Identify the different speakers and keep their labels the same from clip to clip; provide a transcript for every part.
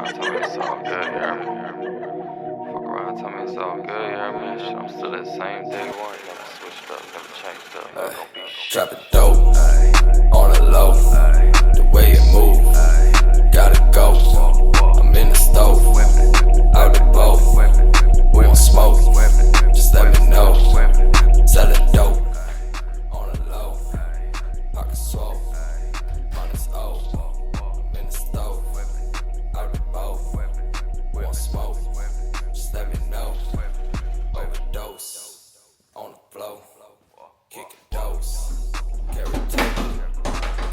Speaker 1: around, tell me it's all good, you hear me? Fuck around, tell me it's all good, you hear me? Shit, I'm still that same day one, never switched up, never changed up, never gonna be shit.
Speaker 2: Drop it dope, on the low, the way it move, gotta go. I'm in the stove, out the boat, we don't smoke, just let me know. Sell it dope, on the low, pocket swole, honest O. I'm in the stove, out the boat, we don't smoke, just let me know. Overdose, on the flow, kicking dose, carry tape,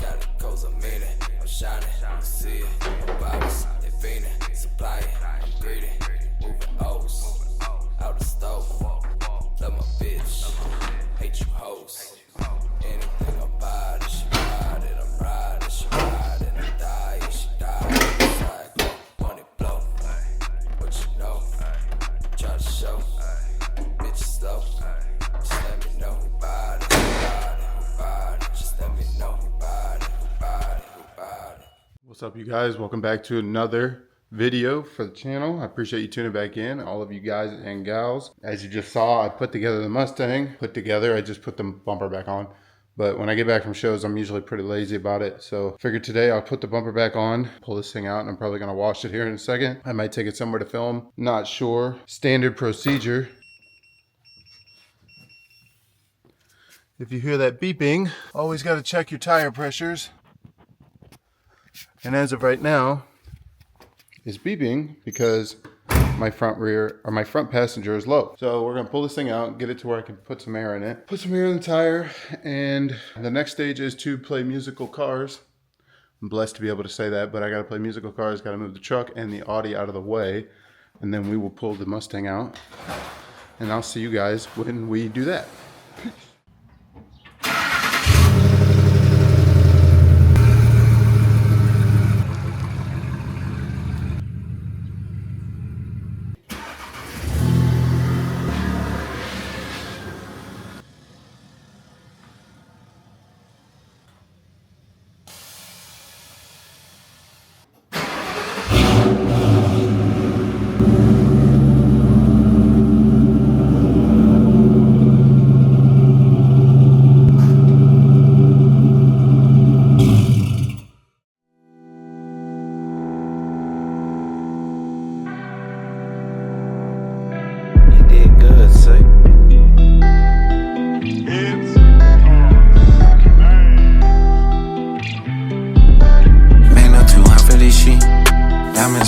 Speaker 2: got it, cause I'm in it, I'm shining, you see it, vibes, they fiendin', supply it, I'm greedy, moving O's, out the stove, love my bitch, hate you hoes, anything about it, she ride it, I'm riding, she ride it, I die, and she die, side go, money blow, what you know, try to show, bitch slow, just let me know who bought it, who bought it, just let me know who bought it, who bought it.
Speaker 3: What's up, you guys? Welcome back to another video for the channel. I appreciate you tuning back in, all of you guys and gals. As you just saw, I put together the Mustang. I just put the bumper back on. But when I get back from shows, I'm usually pretty lazy about it. So figured today I'll put the bumper back on, pull this thing out, and I'm probably gonna wash it here in a second. I might take it somewhere to film, not sure. Standard procedure. If you hear that beeping, always gotta check your tire pressures. And as of right now, it's beeping because my front passenger is low. So we're gonna pull this thing out, get it to where I can put some air in it, put some air in the tire, and the next stage is to play musical cars. I'm blessed to be able to say that, but I gotta play musical cars, gotta move the truck and the Audi out of the way, and then we will pull the Mustang out. And I'll see you guys when we do that.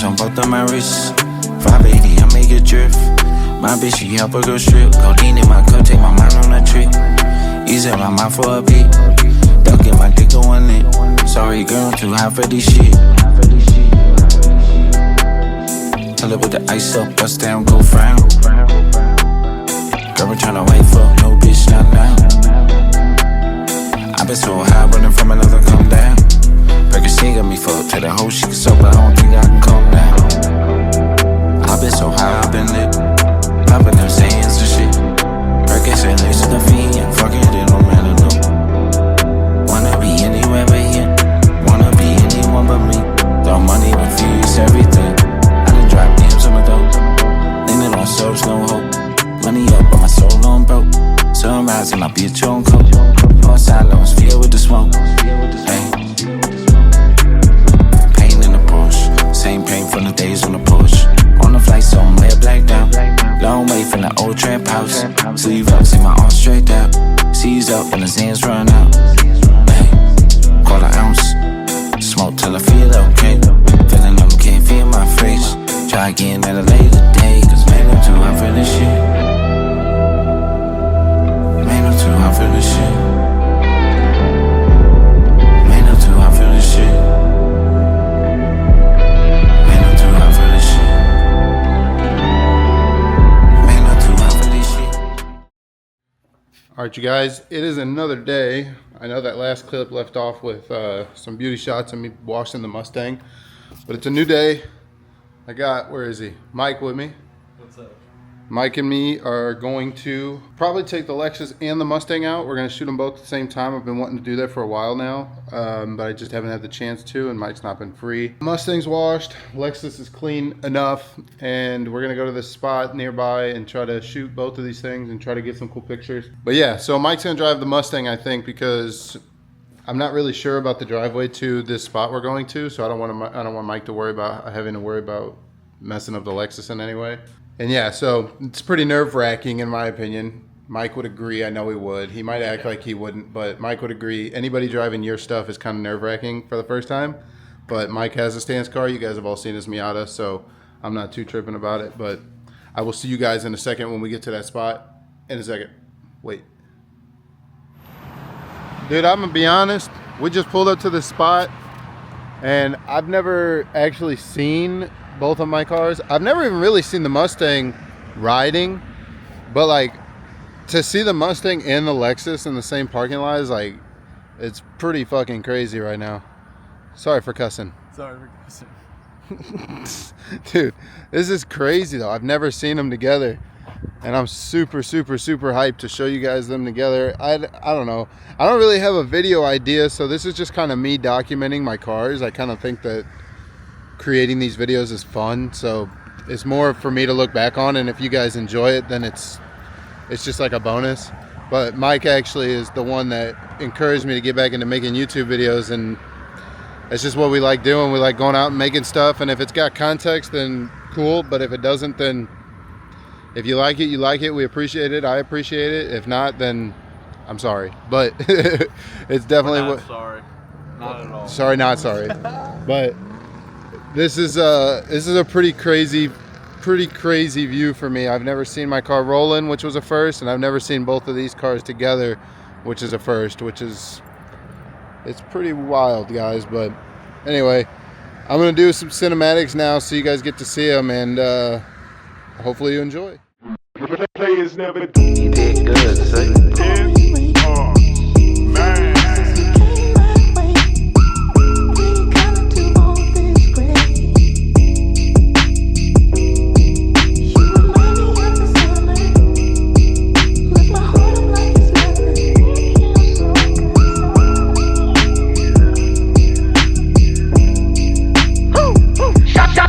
Speaker 4: On both of my wrists, 580, I make it drift. My bitch, she help her go strip. Codeine in my cup, take my mind on a trip. Easy my mind for a beat. Ducking my dick going lit. Sorry, girl, I'm too high for this shit. Tell her with the ice up, bust down, go frown. Girl, I'm tryna wait for no bitch, not now. I been so high, running from another come down. Percocet got me fucked, tell the whole shit is sober, I don't think I can calm down. I've been so high, I've been lit, popping them sayings and shit. Percocet next to the fiend, fuck it, it don't matter, no. Wanna be anywhere but here, wanna be anyone but me. Throw money, refuse everything. I done drop names on the dope, leaning on subs, no hope. Money up, but my soul on broke. Sunrise in my bitch on coke. Northside loans filled with the smoke. Hey. Same pain from the days on the push. On the flight, so I'm way blacked out. Long way from the old trap house. Sleeve up, see my arms straight out. Seize up and his hands run out. Hey, quarter ounce. Smoke till I feel okay. Feeling them can't feel my face. Try again at a later day. Cause man, I'm too hot for this shit. Man, I'm too hot for this shit. Man, I'm too hot for this shit.
Speaker 3: All right, you guys, it is another day. I know that last clip left off with some beauty shots of me washing the Mustang, but it's a new day. I got, where is he? Mike with me.
Speaker 5: What's up?
Speaker 3: Mike and me are going to probably take the Lexus and the Mustang out. We're going to shoot them both at the same time. I've been wanting to do that for a while now, but I just haven't had the chance to, and Mike's not been free. Mustang's washed, Lexus is clean enough, and we're going to go to this spot nearby and try to shoot both of these things and try to get some cool pictures. But yeah, so Mike's going to drive the Mustang, I think, because I'm not really sure about the driveway to this spot we're going to, so I don't want Mike to worry about having to worry about messing up the Lexus in any way. And yeah, so it's pretty nerve-wracking in my opinion. Mike would agree. I know he would. He might act like he wouldn't, but Mike would agree. Anybody driving your stuff is kind of nerve-wracking for the first time. But Mike has a stance car. You guys have all seen his Miata, so I'm not too tripping about it. But I will see you guys in a second when we get to that spot. In a second. Wait. Dude, I'm going to be honest. We just pulled up to this spot, and I've never actually seen both of my cars. I've never even really seen the Mustang riding, but like to see the Mustang and the Lexus in the same parking lot is like, it's pretty fucking crazy right now. Sorry for cussing.
Speaker 5: Sorry for cussing.
Speaker 3: Dude, this is crazy though. I've never seen them together, and I'm super hyped to show you guys them together. I don't know. I don't really have a video idea, so this is just kind of me documenting my cars. I kind of think that creating these videos is fun, so it's more for me to look back on, and if you guys enjoy it, then it's just like a bonus. But Mike actually is the one that encouraged me to get back into making YouTube videos, and it's just what we like doing. We like going out and making stuff, and if it's got context, then cool, but if it doesn't, then if you like it, you like it. We appreciate it. I appreciate it. If not, then I'm sorry, but it's definitely what.
Speaker 5: Sorry, not at all.
Speaker 3: Sorry, not sorry, but this is a pretty crazy view for me. I've never seen my car rolling, which was a first, and I've never seen both of these cars together, which is a first, it's pretty wild, guys. But anyway, I'm gonna do some cinematics now so you guys get to see them, and hopefully you enjoy.
Speaker 6: Players never
Speaker 1: You did good, say.
Speaker 6: man.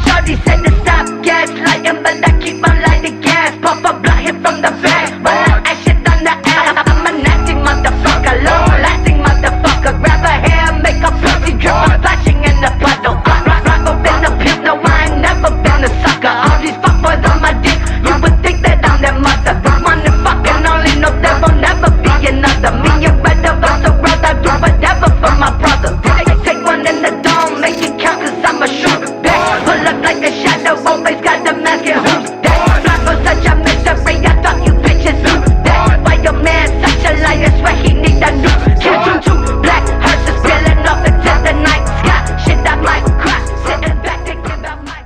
Speaker 7: Shorty said to stop gaslighting, but I keep on lighting gas. Pop a block hit from the back, but I ash it on the ass. I'm a nasty motherfucker, long-lasting motherfucker. Grab her hair, make a pussy drip, I'm splashing in the puddle. Rock up in the pimp, no, I ain't never been a sucker. All these fuckboys on my dick, you would think that I'm their mother. This money fucking only, no, there will never be another. Me and better bust the road, I do whatever for my brother. Take one in the dome, make it count, cause I'm a short bitch. Pull up like a shadow, always got the mask and who's that? Not for such a mystery, I thought you bitches knew that. Why your man such a liar, swear he need a new kill. Two black hearses spilling off into the night sky. Shit, I might cry, sitting back thinking about my...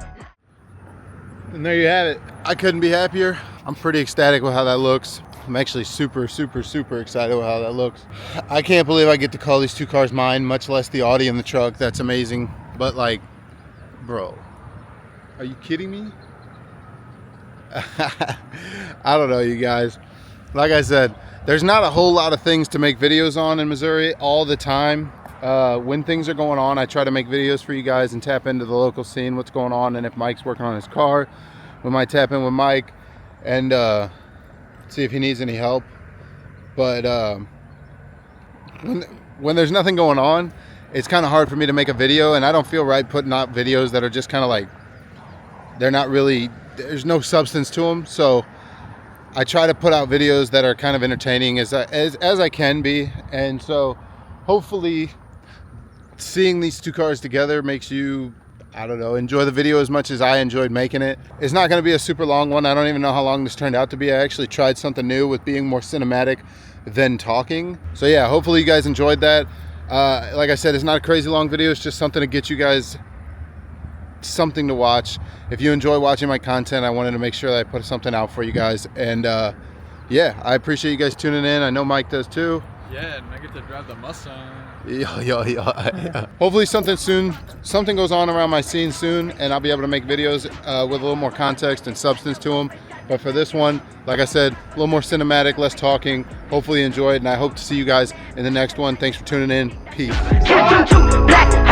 Speaker 3: And there you have it. I couldn't be happier. I'm pretty ecstatic with how that looks. I'm actually super excited with how that looks. I can't believe I get to call these two cars mine, much less the Audi in the truck. That's amazing. But like, bro, are you kidding me? I don't know, you guys. Like I said, there's not a whole lot of things to make videos on in Missouri all the time. When things are going on, I try to make videos for you guys and tap into the local scene, what's going on. And if Mike's working on his car, we might tap in with Mike and see if he needs any help. But when there's nothing going on, it's kind of hard for me to make a video, and I don't feel right putting out videos that are just kind of like, they're not really, there's no substance to them. So I try to put out videos that are kind of entertaining as I can be. And so hopefully seeing these two cars together makes you, I don't know, enjoy the video as much as I enjoyed making it. It's not going to be a super long one. I don't even know how long this turned out to be. I actually tried something new with being more cinematic than talking. So yeah, hopefully you guys enjoyed that. Like I said, it's not a crazy long video. It's just something to get you guys something to watch. If you enjoy watching my content, I wanted to make sure that I put something out for you guys. And yeah, I appreciate you guys tuning in. I know Mike does too.
Speaker 5: Yeah, and I get to drive the Mustang.
Speaker 3: Yeah. Hopefully something goes on around my scene soon, and I'll be able to make videos with a little more context and substance to them. But for this one, like I said, a little more cinematic, less talking. Hopefully you enjoyed, and I hope to see you guys in the next one. Thanks for tuning in. Peace.
Speaker 7: Black